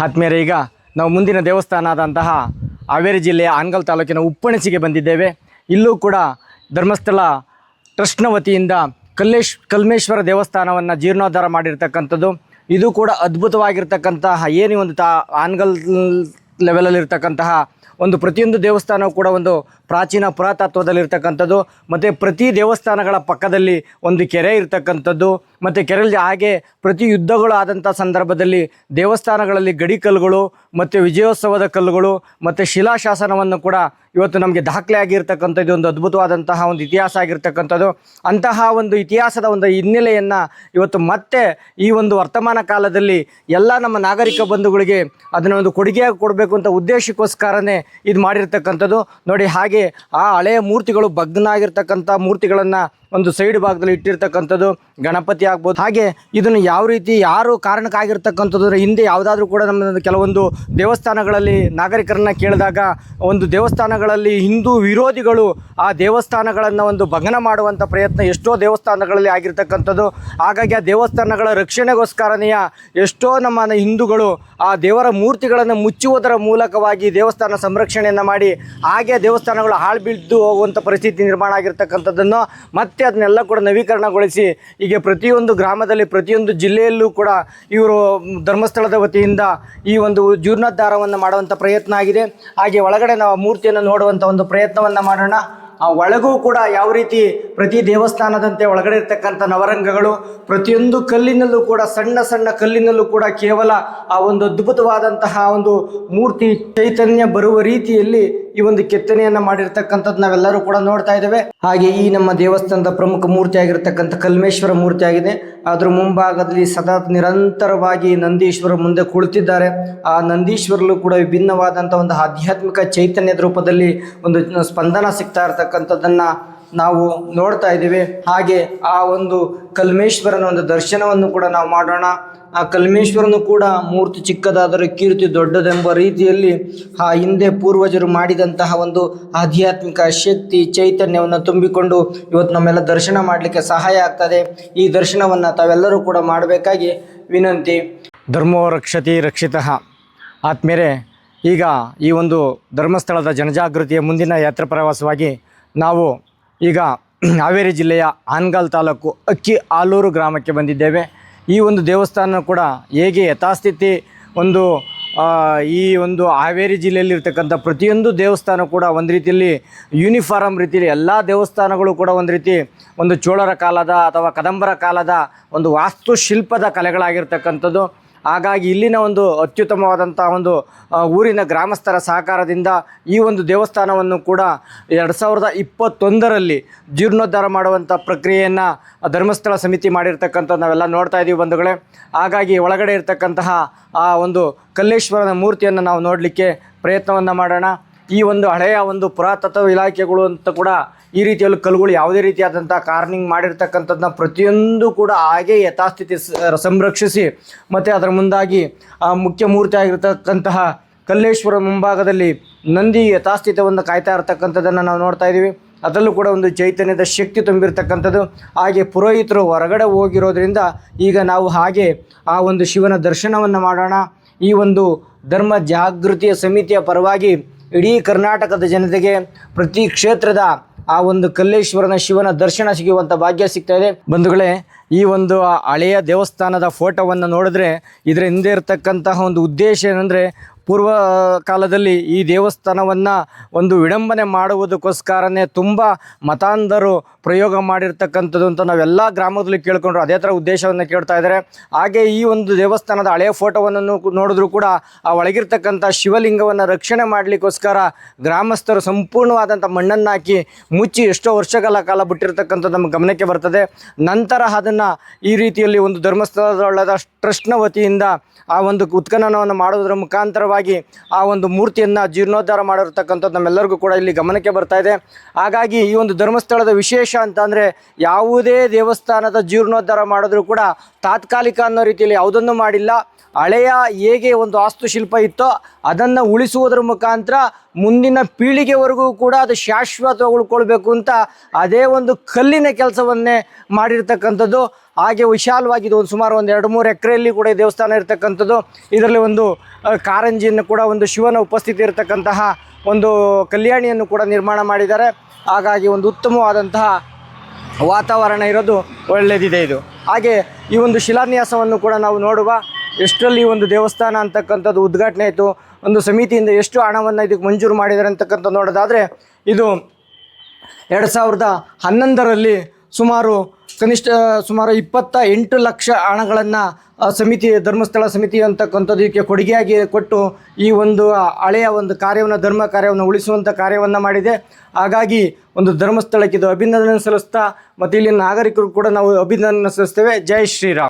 ಆತ್ಮೀಯರೇ, ಈಗ ನಾವು ಮುಂದಿನ ದೇವಸ್ಥಾನ ಆದಂತಹ ಹಾವೇರಿ ಜಿಲ್ಲೆಯ ಹಾನಗಲ್ ತಾಲೂಕಿನ ಉಪ್ಪಣಸಿಗೆ ಬಂದಿದ್ದೇವೆ. ಇಲ್ಲೂ ಕೂಡ ಧರ್ಮಸ್ಥಳ ಟ್ರಸ್ಟ್ನ ವತಿಯಿಂದ ಕಲ್ಮೇಶ್ವರ ದೇವಸ್ಥಾನವನ್ನು ಜೀರ್ಣೋದ್ಧಾರ ಮಾಡಿರ್ತಕ್ಕಂಥದ್ದು. ಇದು ಕೂಡ ಅದ್ಭುತವಾಗಿರ್ತಕ್ಕಂತಹ ಏನು ಒಂದು ಹಾನಗಲ್ ಲೆವೆಲಲ್ಲಿರ್ತಕ್ಕಂತಹ ಒಂದು ಪ್ರತಿಯೊಂದು ದೇವಸ್ಥಾನವೂ ಕೂಡ ಒಂದು ಪ್ರಾಚೀನ ಪುರಾತತ್ವದಲ್ಲಿರ್ತಕ್ಕಂಥದ್ದು. ಮತ್ತು ಪ್ರತಿ ದೇವಸ್ಥಾನಗಳ ಪಕ್ಕದಲ್ಲಿ ಒಂದು ಕೆರೆ ಇರ್ತಕ್ಕಂಥದ್ದು. ಮತ್ತು ಕೆರೆಯಲ್ಲಿ ಹಾಗೆ ಪ್ರತಿ ಯುದ್ಧಗಳು ಆದಂಥ ಸಂದರ್ಭದಲ್ಲಿ ದೇವಸ್ಥಾನಗಳಲ್ಲಿ ಗಡಿ ಕಲ್ಲುಗಳು ಮತ್ತು ವಿಜಯೋತ್ಸವದ ಕಲ್ಲುಗಳು ಮತ್ತು ಶಿಲಾಶಾಸನವನ್ನು ಕೂಡ ಇವತ್ತು ನಮಗೆ ದಾಖಲೆ ಆಗಿರ್ತಕ್ಕಂಥದ್ದು ಒಂದು ಅದ್ಭುತವಾದಂತಹ ಒಂದು ಇತಿಹಾಸ ಆಗಿರ್ತಕ್ಕಂಥದ್ದು. ಅಂತಹ ಒಂದು ಇತಿಹಾಸದ ಒಂದು ಹಿನ್ನೆಲೆಯನ್ನು ಇವತ್ತು ಮತ್ತೆ ಈ ಒಂದು ವರ್ತಮಾನ ಕಾಲದಲ್ಲಿ ಎಲ್ಲ ನಮ್ಮ ನಾಗರಿಕ ಬಂಧುಗಳಿಗೆ ಅದನ್ನು ಒಂದು ಕೊಡುಗೆಯಾಗಿ ಕೊಡಬೇಕು ಅಂತ ಉದ್ದೇಶಕ್ಕೋಸ್ಕರನೇ ಇದು ಮಾಡಿರ್ತಕ್ಕಂಥದ್ದು. ನೋಡಿ, ಹಾಗೆ ಆ ಹಳೆಯ ಮೂರ್ತಿಗಳು ಭಗ್ನ ಆಗಿರ್ತಕ್ಕಂಥ ಮೂರ್ತಿಗಳನ್ನು ಒಂದು ಸೈಡ್ ಭಾಗದಲ್ಲಿ ಇಟ್ಟಿರ್ತಕ್ಕಂಥದ್ದು ಗಣಪತಿ ಆಗ್ಬೋದು. ಹಾಗೆ ಇದನ್ನು ಯಾವ ರೀತಿ ಯಾರು ಕಾರಣಕ್ಕಾಗಿರ್ತಕ್ಕಂಥದ್ದು ಅಂದರೆ, ಹಿಂದೆ ಯಾವುದಾದ್ರೂ ಕೂಡ ನಮ್ಮ ಕೆಲವೊಂದು ದೇವಸ್ಥಾನಗಳಲ್ಲಿ ನಾಗರಿಕರನ್ನ ಕೇಳಿದಾಗ ಒಂದು ದೇವಸ್ಥಾನಗಳಲ್ಲಿ ಹಿಂದೂ ವಿರೋಧಿಗಳು ಆ ದೇವಸ್ಥಾನಗಳನ್ನು ಒಂದು ಭಗ್ನ ಮಾಡುವಂಥ ಪ್ರಯತ್ನ ಎಷ್ಟೋ ದೇವಸ್ಥಾನಗಳಲ್ಲಿ ಆಗಿರ್ತಕ್ಕಂಥದ್ದು. ಹಾಗಾಗಿ ಆ ದೇವಸ್ಥಾನಗಳ ರಕ್ಷಣೆಗೋಸ್ಕರನೇ ಎಷ್ಟೋ ನಮ್ಮ ಹಿಂದೂಗಳು ಆ ದೇವರ ಮೂರ್ತಿಗಳನ್ನು ಮುಚ್ಚುವುದರ ಮೂಲಕವಾಗಿ ದೇವಸ್ಥಾನ ಸಂರಕ್ಷಣೆಯನ್ನು ಮಾಡಿ ಹಾಗೆ ದೇವಸ್ಥಾನಗಳು ಹಾಳು ಬೀಳ್ದು ಹೋಗುವಂಥ ಪರಿಸ್ಥಿತಿ ನಿರ್ಮಾಣ ಆಗಿರ್ತಕ್ಕಂಥದ್ದನ್ನು ಮತ್ತೆ ಅದನ್ನೆಲ್ಲ ಕೂಡ ನವೀಕರಣಗೊಳಿಸಿ ಈಗ ಪ್ರತಿಯೊಂದು ಗ್ರಾಮದಲ್ಲಿ ಪ್ರತಿಯೊಂದು ಜಿಲ್ಲೆಯಲ್ಲೂ ಕೂಡ ಇವರು ಧರ್ಮಸ್ಥಳದ ವತಿಯಿಂದ ಈ ಒಂದು ಜೀರ್ಣೋದ್ಧಾರವನ್ನು ಮಾಡುವಂಥ ಪ್ರಯತ್ನ ಆಗಿದೆ. ಹಾಗೆ ಒಳಗಡೆ ನಾವು ಮೂರ್ತಿಯನ್ನು ನೋಡುವಂಥ ಒಂದು ಪ್ರಯತ್ನವನ್ನು ಮಾಡೋಣ. ಆ ಒಳಗೂ ಕೂಡ ಯಾವ ರೀತಿ ಪ್ರತಿ ದೇವಸ್ಥಾನದಂತೆ ಒಳಗಡೆ ಇರ್ತಕ್ಕಂಥ ನವರಂಗಗಳು ಪ್ರತಿಯೊಂದು ಕಲ್ಲಿನಲ್ಲೂ ಕೂಡ ಸಣ್ಣ ಸಣ್ಣ ಕಲ್ಲಿನಲ್ಲೂ ಕೂಡ ಕೇವಲ ಆ ಒಂದು ಅದ್ಭುತವಾದಂತಹ ಒಂದು ಮೂರ್ತಿ ಚೈತನ್ಯ ಬರುವ ರೀತಿಯಲ್ಲಿ ಈ ಒಂದು ಕೆತ್ತನೆಯನ್ನು ಮಾಡಿರ್ತಕ್ಕಂಥದ್ದು ನಾವೆಲ್ಲರೂ ಕೂಡ ನೋಡ್ತಾ ಇದ್ದೇವೆ. ಹಾಗೆ ಈ ನಮ್ಮ ದೇವಸ್ಥಾನದ ಪ್ರಮುಖ ಮೂರ್ತಿ ಆಗಿರ್ತಕ್ಕಂಥ ಕಲ್ಮೇಶ್ವರ ಮೂರ್ತಿ ಆಗಿದೆ. ಅದ್ರ ಮುಂಭಾಗದಲ್ಲಿ ಸದಾ ನಿರಂತರವಾಗಿ ನಂದೀಶ್ವರ ಮುಂದೆ ಕುಳಿತಿದ್ದಾರೆ. ಆ ನಂದೀಶ್ವರಲ್ಲೂ ಕೂಡ ವಿಭಿನ್ನವಾದಂಥ ಒಂದು ಆಧ್ಯಾತ್ಮಿಕ ಚೈತನ್ಯದ ರೂಪದಲ್ಲಿ ಒಂದು ಸ್ಪಂದನ ಸಿಗ್ತಾ ಇರ್ತಕ್ಕಂಥದ್ದನ್ನು ನಾವು ನೋಡ್ತಾ ಇದ್ದೀವಿ. ಹಾಗೆ ಆ ಒಂದು ಕಲ್ಮೇಶ್ವರನ ಒಂದು ದರ್ಶನವನ್ನು ಕೂಡ ನಾವು ಮಾಡೋಣ. ಆ ಕಲ್ಮೇಶ್ವರನು ಕೂಡ ಮೂರ್ತಿ ಚಿಕ್ಕದಾದರೂ ಕೀರ್ತಿ ದೊಡ್ಡದೆಂಬ ರೀತಿಯಲ್ಲಿ ಆ ಹಿಂದೆ ಪೂರ್ವಜರು ಮಾಡಿದಂತಹ ಒಂದು ಆಧ್ಯಾತ್ಮಿಕ ಶಕ್ತಿ ಚೈತನ್ಯವನ್ನು ತುಂಬಿಕೊಂಡು ಇವತ್ತು ನಮ್ಮೆಲ್ಲ ದರ್ಶನ ಮಾಡಲಿಕ್ಕೆ ಸಹಾಯ ಆಗ್ತದೆ. ಈ ದರ್ಶನವನ್ನು ತಾವೆಲ್ಲರೂ ಕೂಡ ಮಾಡಬೇಕಾಗಿ ವಿನಂತಿ. ಧರ್ಮೋ ರಕ್ಷತಿ ರಕ್ಷಿತಃ. ಆತ್ಮೀಯರೇ, ಈಗ ಈ ಒಂದು ಧರ್ಮಸ್ಥಳದ ಜನಜಾಗೃತಿಯ ಮುಂದಿನ ಯಾತ್ರಾ ಪ್ರವಾಸವಾಗಿ ನಾವು ಈಗ ಹಾವೇರಿ ಜಿಲ್ಲೆಯ ಹಾನಗಲ್ ತಾಲೂಕು ಅಕ್ಕಿ ಆಲೂರು ಗ್ರಾಮಕ್ಕೆ ಬಂದಿದ್ದೇವೆ. ಈ ಒಂದು ದೇವಸ್ಥಾನ ಕೂಡ ಹೇಗೆ ಯಥಾಸ್ಥಿತಿ ಒಂದು ಈ ಒಂದು ಹಾವೇರಿ ಜಿಲ್ಲೆಯಲ್ಲಿರ್ತಕ್ಕಂಥ ಪ್ರತಿಯೊಂದು ದೇವಸ್ಥಾನ ಕೂಡ ಒಂದು ರೀತಿಯಲ್ಲಿ ಯೂನಿಫಾರ್ಮ್ ರೀತಿಯಲ್ಲಿ ಎಲ್ಲ ದೇವಸ್ಥಾನಗಳು ಕೂಡ ಒಂದು ರೀತಿ ಒಂದು ಚೋಳರ ಕಾಲದ ಅಥವಾ ಕದಂಬರ ಕಾಲದ ಒಂದು ವಾಸ್ತುಶಿಲ್ಪದ ಕಲೆಗಳಾಗಿರ್ತಕ್ಕಂಥದ್ದು. ಹಾಗಾಗಿ ಇಲ್ಲಿನ ಒಂದು ಅತ್ಯುತ್ತಮವಾದಂಥ ಒಂದು ಊರಿನ ಗ್ರಾಮಸ್ಥರ ಸಹಕಾರದಿಂದ ಈ ಒಂದು ದೇವಸ್ಥಾನವನ್ನು ಕೂಡ 2021ರಲ್ಲಿ ಜೀರ್ಣೋದ್ಧಾರ ಮಾಡುವಂಥ ಪ್ರಕ್ರಿಯೆಯನ್ನು ಧರ್ಮಸ್ಥಳ ಸಮಿತಿ ಮಾಡಿರ್ತಕ್ಕಂಥದ್ದು ನಾವೆಲ್ಲ ನೋಡ್ತಾ ಇದ್ದೀವಿ ಬಂಧುಗಳೇ. ಹಾಗಾಗಿ ಒಳಗಡೆ ಇರತಕ್ಕಂತಹ ಆ ಒಂದು ಕಲ್ಲೇಶ್ವರನ ಮೂರ್ತಿಯನ್ನು ನಾವು ನೋಡಲಿಕ್ಕೆ ಪ್ರಯತ್ನವನ್ನು ಮಾಡೋಣ. ಈ ಒಂದು ಹಳೆಯ ಒಂದು ಪುರಾತತ್ವ ಇಲಾಖೆಗಳು ಅಂತ ಕೂಡ ಈ ರೀತಿಯಲ್ಲಿ ಕಲ್ಲುಗಳು ಯಾವುದೇ ರೀತಿಯಾದಂಥ ಕಾರ್ನಿಂಗ್ ಮಾಡಿರ್ತಕ್ಕಂಥದ್ದನ್ನ ಪ್ರತಿಯೊಂದು ಕೂಡ ಹಾಗೆ ಯಥಾಸ್ಥಿತಿ ಸಂರಕ್ಷಿಸಿ ಮತ್ತು ಅದರ ಮುಂದಾಗಿ ಆ ಮುಖ್ಯ ಮೂರ್ತಿ ಆಗಿರ್ತಕ್ಕಂತಹ ಕಲ್ಲೇಶ್ವರ ಮುಂಭಾಗದಲ್ಲಿ ನಂದಿ ಯಥಾಸ್ಥಿತವನ್ನು ಕಾಯ್ತಾ ಇರ್ತಕ್ಕಂಥದ್ದನ್ನು ನಾವು ನೋಡ್ತಾ ಇದ್ದೀವಿ. ಅದರಲ್ಲೂ ಕೂಡ ಒಂದು ಚೈತನ್ಯದ ಶಕ್ತಿ ತುಂಬಿರ್ತಕ್ಕಂಥದ್ದು. ಹಾಗೆ ಪುರೋಹಿತರು ಹೊರಗಡೆ ಹೋಗಿರೋದ್ರಿಂದ ಈಗ ನಾವು ಹಾಗೆ ಆ ಒಂದು ಶಿವನ ದರ್ಶನವನ್ನು ಮಾಡೋಣ. ಈ ಒಂದು ಧರ್ಮ ಜಾಗೃತಿಯ ಸಮಿತಿಯ ಪರವಾಗಿ ಇಡೀ ಕರ್ನಾಟಕದ ಜನತೆಗೆ ಪ್ರತಿ ಕ್ಷೇತ್ರದ ಆ ಒಂದು ಕಲ್ಲೇಶ್ವರನ ಶಿವನ ದರ್ಶನ ಸಿಗುವಂಥ ಭಾಗ್ಯ ಸಿಗ್ತಾ ಇದೆ. ಬಂಧುಗಳೇ, ಈ ಒಂದು ಹಳೆಯ ದೇವಸ್ಥಾನದ ಫೋಟೋವನ್ನು ನೋಡಿದ್ರೆ ಇದರ ಹಿಂದೆ ಇರತಕ್ಕಂತಹ ಒಂದು ಉದ್ದೇಶ ಏನಂದರೆ, ಪೂರ್ವ ಕಾಲದಲ್ಲಿ ಈ ದೇವಸ್ಥಾನವನ್ನು ಒಂದು ವಿಡಂಬನೆ ಮಾಡುವುದಕ್ಕೋಸ್ಕರನೇ ತುಂಬ ಮತಾಂಧರು ಪ್ರಯೋಗ ಮಾಡಿರ್ತಕ್ಕಂಥದ್ದು ಅಂತ ನಾವೆಲ್ಲ ಗ್ರಾಮದಲ್ಲಿ ಕೇಳ್ಕೊಂಡ್ರು. ಅದೇ ಥರ ಉದ್ದೇಶವನ್ನು ಕೇಳ್ತಾ ಇದ್ದಾರೆ. ಹಾಗೆ ಈ ಒಂದು ದೇವಸ್ಥಾನದ ಹಳೆಯ ಫೋಟೋವನ್ನು ನೋಡಿದ್ರೂ ಕೂಡ ಆ ಒಳಗಿರ್ತಕ್ಕಂಥ ಶಿವಲಿಂಗವನ್ನು ರಕ್ಷಣೆ ಮಾಡಲಿಕ್ಕೋಸ್ಕರ ಗ್ರಾಮಸ್ಥರು ಸಂಪೂರ್ಣವಾದಂಥ ಮಣ್ಣನ್ನು ಹಾಕಿ ಮುಚ್ಚಿ ಎಷ್ಟೋ ವರ್ಷಗಳ ಕಾಲ ಬಿಟ್ಟಿರ್ತಕ್ಕಂಥದ್ದು ನಮ್ಮ ಗಮನಕ್ಕೆ ಬರ್ತದೆ. ನಂತರ ಅದನ್ನು ಈ ರೀತಿಯಲ್ಲಿ ಒಂದು ಧರ್ಮಸ್ಥಳದ ಟ್ರಸ್ಟ್ನ ವತಿಯಿಂದ ಆ ಒಂದು ಉತ್ಖನನವನ್ನು ಮಾಡುವುದರ ಮುಖಾಂತರವಾಗಿ ಆ ಒಂದು ಮೂರ್ತಿಯನ್ನು ಜೀರ್ಣೋದ್ಧಾರ ಮಾಡಿರ್ತಕ್ಕಂಥದ್ದು ನಮ್ಮೆಲ್ಲರಿಗೂ ಕೂಡ ಇಲ್ಲಿ ಗಮನಕ್ಕೆ ಬರ್ತಾ ಇದೆ. ಹಾಗಾಗಿ ಈ ಒಂದು ಧರ್ಮಸ್ಥಳದ ವಿಶೇಷ ಅಂತಂದರೆ, ಯಾವುದೇ ದೇವಸ್ಥಾನದ ಜೀರ್ಣೋದ್ಧಾರ ಮಾಡಿದ್ರೂ ಕೂಡ ತಾತ್ಕಾಲಿಕ ಅನ್ನೋ ರೀತಿಯಲ್ಲಿ ಯಾವುದನ್ನು ಮಾಡಿಲ್ಲ. ಹಳೆಯ ಹೇಗೆ ಒಂದು ವಾಸ್ತುಶಿಲ್ಪ ಇತ್ತೋ ಅದನ್ನು ಉಳಿಸುವುದರ ಮುಖಾಂತರ ಮುಂದಿನ ಪೀಳಿಗೆವರೆಗೂ ಕೂಡ ಅದು ಶಾಶ್ವತವಾಗಿ ಉಳ್ಕೊಳ್ಬೇಕು ಅಂತ ಅದೇ ಒಂದು ಕಲ್ಲಿನ ಕೆಲಸವನ್ನೇ ಮಾಡಿರ್ತಕ್ಕಂಥದ್ದು. ಹಾಗೆ ವಿಶಾಲವಾಗಿ ಇದು ಒಂದು ಸುಮಾರು ಒಂದು 2-3 ಎಕರೆಯಲ್ಲಿ ಕೂಡ ಈ ದೇವಸ್ಥಾನ ಇರತಕ್ಕಂಥದ್ದು. ಇದರಲ್ಲಿ ಒಂದು ಕಾರಂಜಿಯನ್ನು ಕೂಡ, ಒಂದು ಶಿವನ ಉಪಸ್ಥಿತಿ ಇರತಕ್ಕಂತಹ ಒಂದು ಕಲ್ಯಾಣಿಯನ್ನು ಕೂಡ ನಿರ್ಮಾಣ ಮಾಡಿದ್ದಾರೆ. ಹಾಗಾಗಿ ಒಂದು ಉತ್ತಮವಾದಂತಹ ವಾತಾವರಣ ಇರೋದು ಒಳ್ಳೆಯದಿದೆ ಇದು. ಹಾಗೆ ಈ ಒಂದು ಶಿಲಾನ್ಯಾಸವನ್ನು ಕೂಡ ನಾವು ನೋಡುವ. ಎಷ್ಟರಲ್ಲಿ ಒಂದು ದೇವಸ್ಥಾನ ಅಂತಕ್ಕಂಥದ್ದು ಉದ್ಘಾಟನೆ ಆಯಿತು, ಒಂದು ಸಮಿತಿಯಿಂದ ಎಷ್ಟು ಹಣವನ್ನು ಇದಕ್ಕೆ ಮಂಜೂರು ಮಾಡಿದ್ದಾರೆ ಅಂತಕ್ಕಂಥ ನೋಡೋದಾದರೆ, ಇದು 2011ರಲ್ಲಿ ಸುಮಾರು 28 ಲಕ್ಷ ಹಣಗಳನ್ನು ಸಮಿತಿ, ಧರ್ಮಸ್ಥಳ ಸಮಿತಿ ಅಂತಕ್ಕಂಥದ್ದು ಇದಕ್ಕೆ ಕೊಡುಗೆಯಾಗಿ ಕೊಟ್ಟು ಈ ಒಂದು ಹಳೆಯ ಒಂದು ಕಾರ್ಯವನ್ನು, ಧರ್ಮ ಕಾರ್ಯವನ್ನು ಉಳಿಸುವಂಥ ಕಾರ್ಯವನ್ನು ಮಾಡಿದೆ. ಹಾಗಾಗಿ ಒಂದು ಧರ್ಮಸ್ಥಳಕ್ಕೆ ಇದು ಅಭಿನಂದನೆ ಸಲ್ಲಿಸ್ತಾ, ಮತ್ತು ಇಲ್ಲಿನ ನಾಗರಿಕರು ಕೂಡ ನಾವು ಅಭಿನಂದನೆ ಸಲ್ಲಿಸ್ತೇವೆ. ಜೈ ಶ್ರೀರಾಮ್.